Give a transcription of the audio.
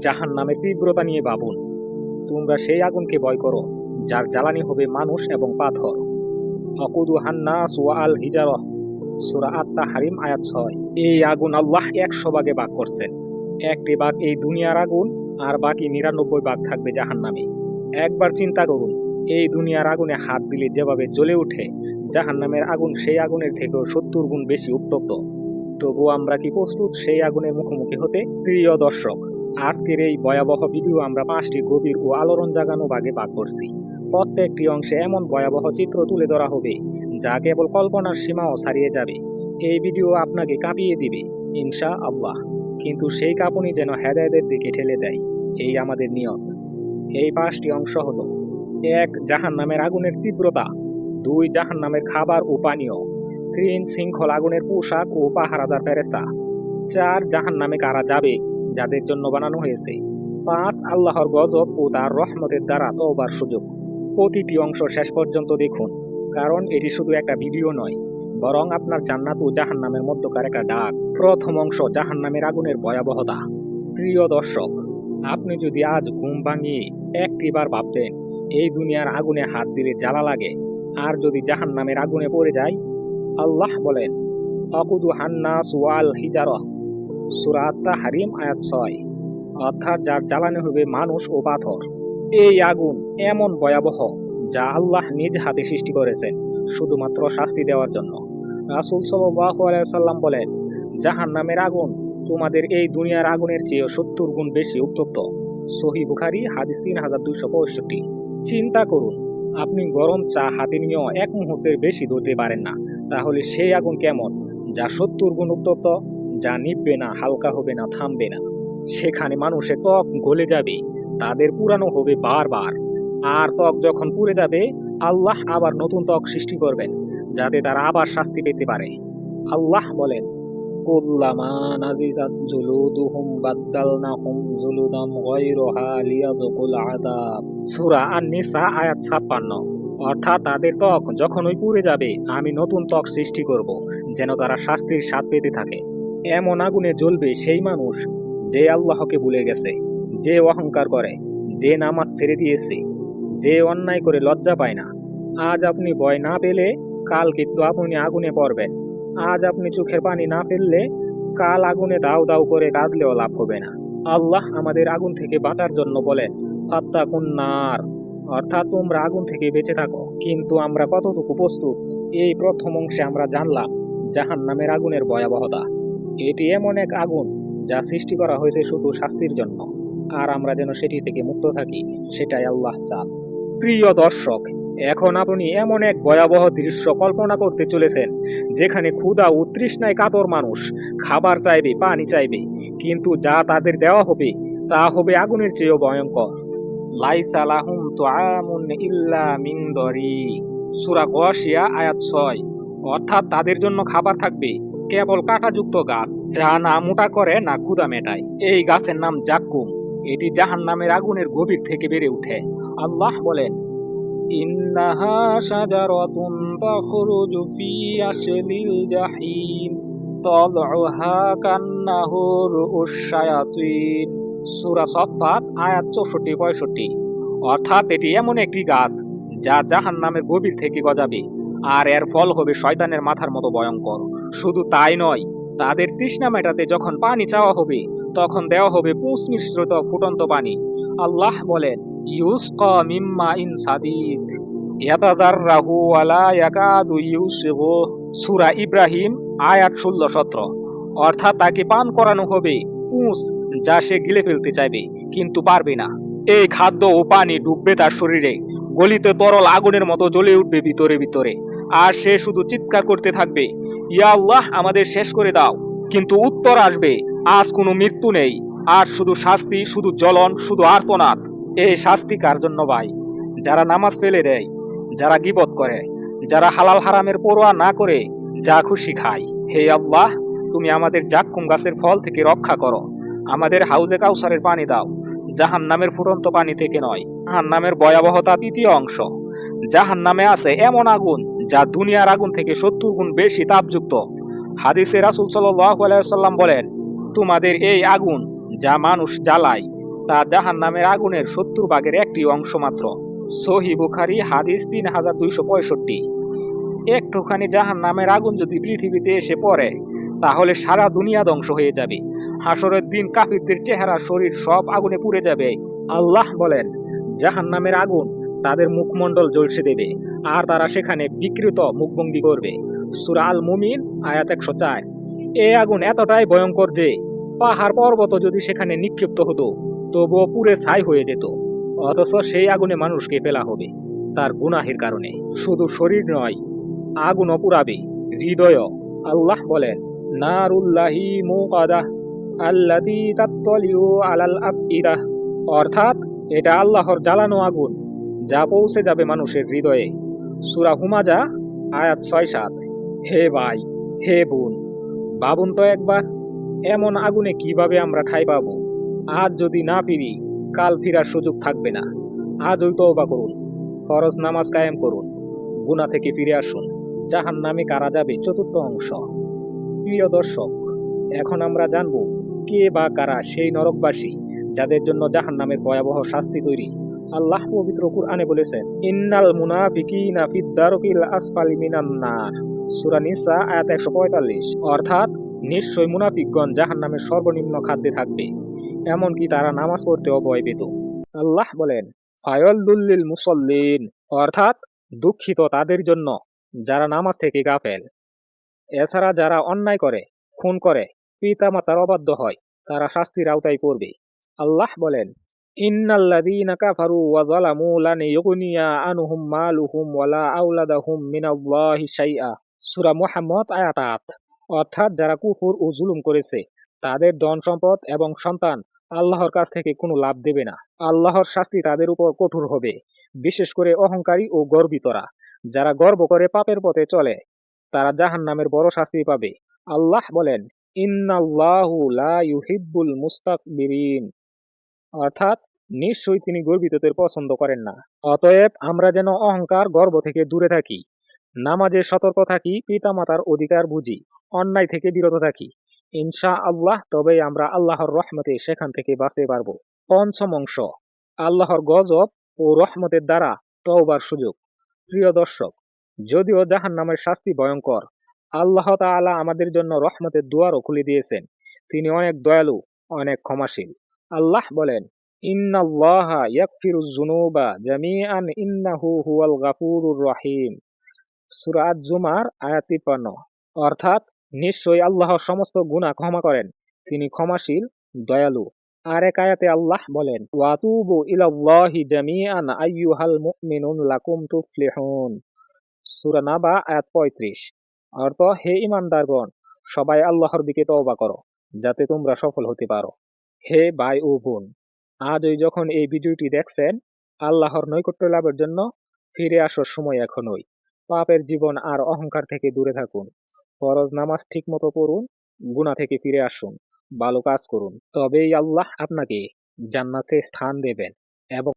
জাহান্নামের তীব্রতা নিয়ে ভাবুন। তোমরা সেই আগুনকে ভয় করো যার জ্বালানি হবে মানুষ এবং পাথর। ওয়াকুদুহান নাস ওয়া আল হিজারাহ, সূরা আত-তাহরিম আয়াত 6। এই আগুন আল্লাহ 100 ভাগে ভাগ করছেন। একটি ভাগ এই দুনিয়ার আগুন, আর বাকি 99 ভাগ থাকবে জাহান্নামে। একবার চিন্তা করুন, এই দুনিয়ার আগুনে হাত দিলে যেভাবে জ্বলে ওঠে, জাহান্নামের আগুন সেই আগুনের থেকেও 70 গুণ বেশি উত্তপ্ত। তবু আমরা কি প্রস্তুত সেই আগুনের মুখোমুখি হতে? প্রিয় দর্শক, আজকের এই ভয়াবহ ভিডিও আমরা 5টি গভীর ও আলোড়ন জাগানো ভাগে ভাগ করছি। প্রত্যেকটি অংশে এমন ভয়াবহ চিত্র তুলে ধরা হবে যা কেবল কল্পনার সীমাও ছাড়িয়ে যাবে। এই ভিডিও আপনাকে কাঁপিয়ে দিবে ইনশা আল্লাহ, কিন্তু সেই কাঁপুনি যেন হেদায়েতের দিকে ঠেলে দেয়, এই আমাদের নিয়ত। এই 5টি অংশ হলো: 1. জাহান্নামের আগুনের তীব্রতা। 2. জাহান্নামের খাবার ও পানীয়। 3. শৃঙ্খল আগুনের পোশাক ও পাহারাদার ফেরেশতা। 4. জাহান্নামে কারা যাবে, যাদের জন্য বানানো হয়েছে। 5. আল্লাহর গজব ও তার রহমতের দ্বারা তওবার সুযোগ। প্রতিটি অংশ শেষ পর্যন্ত দেখুন, কারণ এটি শুধু একটা ভিডিও নয়, বরং আপনার জান্নাত ও জাহান্নামের মধ্যকার একটা ডাক। প্রথম অংশ, জাহান্নামের আগুনের ভয়াবহতা। প্রিয় দর্শক, আপনি যদি আজ ঘুম ভাঙিয়ে একটিবার ভাবতেন এই দুনিয়ার আগুনে হাত দিলে জ্বালা লাগে, আর যদি জাহান্নামের আগুনে পড়ে যায়। আল্লাহ বলেন, ওয়াকুদুহান নাস ওয়া আল হিজারাহ, সূরা আত-তাহরিম আয়াত 6, অর্থাৎ যার জ্বালানি হবে মানুষ ও পাথর। এই আগুন এমন ভয়াবহ যা আল্লাহ নিজ হাতে সৃষ্টি করেছেন শুধুমাত্র শাস্তি দেওয়ার জন্য। রাসূল সাল্লাল্লাহু আলাইহি ওয়াসাল্লাম বলেন, জাহান্নামের আগুন তোমাদের এই দুনিয়ার আগুনের চেয়ে 70 গুণ বেশি উত্তপ্ত। সহিহ বুখারী হাদিস 3265। চিন্তা করুন, আপনি গরম চা হাতে নিয়েও এক মুহূর্তের বেশি ধরতে পারেন না, তাহলে সেই আগুন কেমন, যা 70 গুণ উত্তপ্ত, যা নিভবে না, হালকা হবে না, থামবে না। সেখানে মানুষের ত্বক গলে যাবে, তাদের পুরানো হবে বারবার, আর ত্বক যখন পুড়ে যাবে, আল্লাহ আবার নতুন ত্বক সৃষ্টি করবেন যাতে তারা আবার শাস্তি পেতে পারে। আল্লাহ বলেন, কুল্লামা নাজিজাত জুলুদুহুম বাদদালনাহুম জুলুদাম গায়রাহা লিয়াযুকুল আযাব, সূরা আন-নিসা আয়াত 56। অর্থাৎ তাদের ত্বক যখনই পুড়ে যাবে, আমি নতুন ত্বক সৃষ্টি করব যেন তারা শাস্তির স্বাদ পেতে থাকে। এমন আগুনে জ্বলবে সেই মানুষ যে আল্লাহকে ভুলে গেছে, যে অহংকার করে, যে নামাজ ছেড়ে দিয়েছে, যে অন্যায় করে লজ্জা পায় না। আজ আপনি ভয় না পেলে কাল কিন্তু আপনি আগুনে পড়বেন। আজ আপনি চোখের পানি না ফেললে কাল আগুনে দাউ দাউ করে কাঁদলেও লাভ হবে না। আল্লাহ আমাদের আগুন থেকে বাঁচার জন্য বলেন, ফাত্তাকুন নার, অর্থাৎ তোমরা আগুন থেকে বেঁচে থাকো। কিন্তু আমরা কতটুকু প্রস্তুত? এই প্রথম অংশে আমরা জানলাম জাহান্নামের আগুনের ভয়াবহতা। এটি এমন এক আগুন যা সৃষ্টি করা হয়েছে শুধু শাস্তির জন্য, আর আমরা যেন সেটি থেকে মুক্ত থাকি, সেটাই আল্লাহ চান। প্রিয় দর্শক, এখন আপনি এমন এক ভয়াবহ দৃশ্য কল্পনা করতে চলেছেন যেখানে ক্ষুধা ও তৃষ্ণায় কাতর মানুষ খাবার চাইবে, পানি চাইবে, কিন্তু যা তাদের দেওয়া হবে তা হবে আগুনের চেয়েও ভয়ঙ্কর। লাইসা লাহুম তুআমুন ইল্লা মিন দরি, সূরা গাশিয়া আয়াত 6। অর্থাৎ তাদের জন্য খাবার থাকবে কেবল কাঁটাযুক্ত গাছ, যা না মোটা করে না ক্ষুধা মেটায়। এই গাছের নাম জাক্কুম। এটি জাহান্নামের আগুনের গভীর থেকে বেড়ে ওঠে। আল্লাহ বলেন, ইন্নাহা শাজারাতুন তাখরুজু ফি আসলিল জাহিম তালউহা কান্নাহু রুউস শায়াতিন, সূরা সাফফাত আয়াত 64-65। অর্থাৎ এটি এমন একটি গাছ যা জাহান্নামের গভীর থেকে গজাবে, আর এর ফল হবে শয়তানের মাথার মতো ভয়ঙ্কর। শুধু তাই নয়, তাদের তৃষ্ণা মেটাতে যখন পানি চাওয়া হবে, তখন দেওয়া হবে পুষ মিশ্রিত ফুটন্ত পানি। আল্লাহ বলেন, ইউসকা মিম্মা ইন সাদিদ ইয়াতাজাররাহু ওয়া লা ইয়াকাদু ইউসিগু, সূরা ইব্রাহিম আয়াত 16-17। অর্থাৎ তাকে পান করানো হবে পুষ, যা সে গিলে ফেলতে চাইবে কিন্তু পারবে না। এই খাদ্য ও পানি ডুববে তার শরীরে, গলিত তরল আগুনের মতো জ্বলে উঠবে ভিতরে ভিতরে, আর সে শুধু চিৎকার করতে থাকবে, ইয়া আল্লাহ, আমাদের শেষ করে দাও। কিন্তু উত্তর আসবে, আজ কোনো মৃত্যু নেই, আর শুধু শাস্তি, শুধু জ্বলন, শুধু আর্তনাদ। এই শাস্তি কার জন্য ভাই? যারা নামাজ ফেলে দেয়, যারা গীবত করে, যারা হালাল হারামের পরোয়া না করে যা খুশি খায়। হে আল্লাহ, তুমি আমাদের জাক্কুম গাছের ফল থেকে রক্ষা করো, আমাদের হাউজে কাউসারের পানি দাও, জাহান্নামের ফুটন্ত পানি থেকে নয়। জাহান্নামের ভয়াবহতা, তৃতীয় অংশ। জাহান্নামে আছে এমন আগুন যা দুনিয়ার আগুন থেকে 70 গুণ বেশি তাপযুক্ত। হাদিসে রাসূল সাল্লাল্লাহু আলাইহি ওয়াসাল্লাম বলেন, তোমাদের এই আগুন যা মানুষ জ্বালায় তা জাহান্নামের আগুনের 70 ভাগের একটি অংশ মাত্র। সহিহ বুখারী হাদিস 3265। একটুখানি জাহান্নামের আগুন যদি পৃথিবীতে এসে পড়ে তাহলে সারা দুনিয়া ধ্বংস হয়ে যাবে। হাসরের দিন কাফিরদের চেহারা শরীর সব আগুনে পুড়ে যাবে। আল্লাহ বলেন, জাহান্নামের আগুন তাদের মুখমণ্ডল জ্বলসে দেবে আর তারা সেখানে বিকৃত মুখভঙ্গি করবে। সূরা আল মুমিন আয়াত 104। এই আগুন এতটাই ভয়ঙ্কর যে পাহাড় পর্বত যদি সেখানে নিক্ষিপ্ত হতো তবুও পুড়ে ছাই হয়ে যেত। অথচ সেই আগুনে মানুষকে ফেলা হবে তার গুনাহের কারণে। শুধু শরীর নয়, আগুনও পুড়াবে হৃদয়। আল্লাহ বলেন, নারুল্লাহি মুকাদাহ আল্লাতী তাত্তালিউ আলাল আফইদাহ, অর্থাৎ এটা আল্লাহর জ্বালানো আগুন যা পৌঁছে যাবে মানুষের হৃদয়ে। সূরা হুমাজা আয়াত 6-7। হে ভাই, হে বোন, ভাবুন তো একবার, এমন আগুনে কিভাবে আমরা ঠাঁই পাবো? আজ যদি না ফিরি কাল ফিরার সুযোগ থাকবে না। আজই তওবা করুন, ফরজ নামাজ কায়েম করুন, গুনাহ থেকে ফিরে আসুন। জাহান্নামে কারা যাবে, 4র্থ অংশ। প্রিয় দর্শক, এখন আমরা জানব কে বা কারা সেই নরকবাসী যাদের জন্য জাহান্নামের ভয়াবহ শাস্তি তৈরি। আল্লাহ পবিত্র কুরআনে বলেছেন, ইন্নাল মুনাফিকিনা ফিদ দারকিল আসফালি মিনান নার, সূরা নিসা আয়াত 145। অর্থাৎ নিশ্চয় মুনাফিকগণ জাহান্নামের সর্বনিম্ন খাদ্যে থাকবে, এমনকি তারা নামাজ পড়তেও ভয় পেত। আল্লাহ বলেন, ফায়লুল লিল মুসাল্লিন, অর্থাৎ দুঃখিত তাদের জন্য যারা নামাজ থেকে গাফেল। এছাড়া যারা অন্যায় করে, খুন করে, পিতামাতার অবাধ্য হয়, তারা শাস্তির আওতায় পড়বে। আল্লাহ বলেন, ইন্নাল্লাযীনা কাফারু ওয়া যালামু লান ইউগনিয়া আনহুম মালুহুম ওয়ালা আওলাদুহুম মিনাল্লাহি শাইআ, সূরা মুহাম্মদ আয়াত 8। অর্থাৎ যারা কুফর ও জুলুম করেছে তাদের ধন সম্পদ এবং সন্তান আল্লাহর কাছ থেকে কোনো লাভ দেবে না। আল্লাহর শাস্তি তাদের উপর কঠোর হবে, বিশেষ করে অহংকারী ও গর্বিতরা। যারা গর্ব করে পাপের পথে চলে তারা জাহান্নামের বড় শাস্তি পাবে। আল্লাহ বলেন, ইন্নাল্লাহু লা ইউহিব্বুল মুস্তাকবিরিন, অর্থাৎ নিশ্চয়ই তিনি গর্বিতদের পছন্দ করেন না। অতএব আমরা যেন অহংকার, গর্ব থেকে দূরে থাকি, নামাজে সতর্ক থাকি, পিতামাতার অধিকার বুঝি, অন্যায় থেকে বিরত থাকি। ইনশাআল্লাহ তবেই আমরা আল্লাহর রহমতে সেখান থেকে বাঁচতে পারবো। 5ম অংশ, আল্লাহর গজব ও রহমতের দ্বারা তওবার সুযোগ। প্রিয় দর্শক, যদিও জাহান্নামের শাস্তি ভয়ঙ্কর, আল্লাহ তাআলা আমাদের জন্য রহমতের দুয়ারও খুলে দিয়েছেন। তিনি অনেক দয়ালু, অনেক ক্ষমাশীল। আল্লাহ বলেন, ইন্নাল্লাহা ইয়াগফিরুয যুনুবা জামিআন ইন্নাহু হুয়াল গাফুরুর রহিম, সূরা আজ-জুমার আয়াত 53। অর্থাৎ নিশ্চয়ই আল্লাহ সমস্ত গুনাহ ক্ষমা করেন, তিনি ক্ষমাশীল, দয়ালু। আর এক আয়াতে আল্লাহ বলেন, ওয়াতুবু ইলাল্লাহি জামিআন আইয়ুহাল মুমিনুন লাকুম তুফলিহুন, সূরা নাবা আয়াত 35। অর্থ, হে ঈমানদারগণ, সবাই আল্লাহর দিকে তওবা করো যাতে তোমরা সফল হতে পারো। হে ভাই ও বোন, আজই যখন এই ভিডিওটি দেখছেন, আল্লাহর নৈকট্য লাভের জন্য ফিরে আসার সময় এখনই। পাপের জীবন আর অহংকার থেকে দূরে থাকুন, ফরজ নামাজ ঠিক মতো পড়ুন, গুনাহ থেকে ফিরে আসুন, ভালো কাজ করুন, তবেই আল্লাহ আপনাকে জান্নাতে স্থান দেবেন এবং